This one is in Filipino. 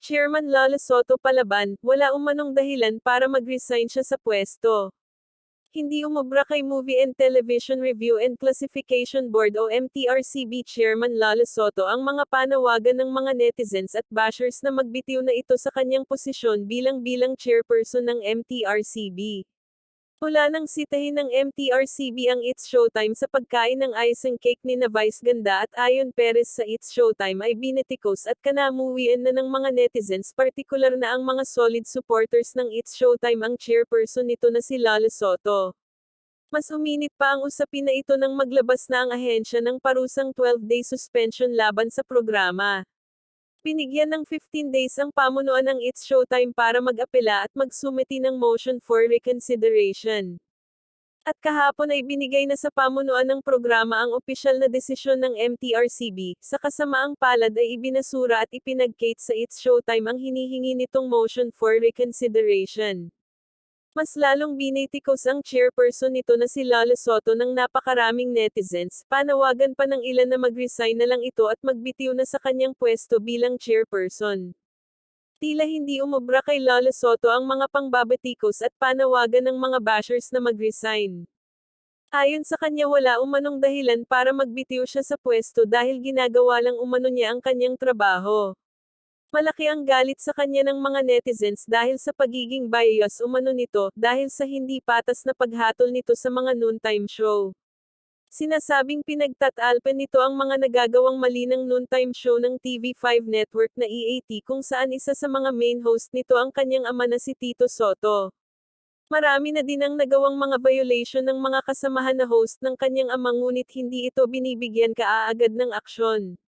Chairman Lala Soto palaban, wala umanong dahilan para mag-resign siya sa pwesto. Hindi umubra kay Movie and Television Review and Classification Board o MTRCB Chairman Lala Soto ang mga panawagan ng mga netizens at bashers na magbitiw na ito sa kanyang posisyon bilang chairperson ng MTRCB. Mula nang sitahin ng MTRCB ang It's Showtime sa pagkain ng icing cake ni na Vice Ganda at Ayon Perez sa It's Showtime ay binitikos at kanamuwian na ng mga netizens, partikular na ang mga solid supporters ng It's Showtime ang chairperson nito na si Lala Soto. Mas uminit pa ang usapin na ito nang maglabas na ang ahensya ng parusang 12-day suspension laban sa programa. Binigyan ng 15 days ang pamunuan ng It's Showtime para mag-apela at magsumiti ng motion for reconsideration. At kahapon ay binigay na sa pamunuan ng programa ang opisyal na desisyon ng MTRCB, sa kasamaang palad ay ibinasura at ipinag-kate sa It's Showtime ang hinihingi nitong motion for reconsideration. Mas lalong binitikos ang chairperson nito na si Lala Soto ng napakaraming netizens, panawagan pa ng ilan na mag-resign na lang ito at magbitiw na sa kanyang pwesto bilang chairperson. Tila hindi umubra kay Lala Soto ang mga pangbabatikos at panawagan ng mga bashers na mag-resign. Ayon sa kanya wala umanong dahilan para magbitiw siya sa pwesto dahil ginagawa lang umano niya ang kanyang trabaho. Malaki ang galit sa kanya ng mga netizens dahil sa pagiging bias umano nito, dahil sa hindi patas na paghatol nito sa mga noontime show. Sinasabing pinagtatalpan nito ang mga nagagawang mali ng noontime show ng TV5 network na EAT kung saan isa sa mga main host nito ang kanyang ama na si Tito Soto. Marami na din ang nagawang mga violation ng mga kasamahan na host ng kanyang ama ngunit hindi ito binibigyan kaagad ng aksyon.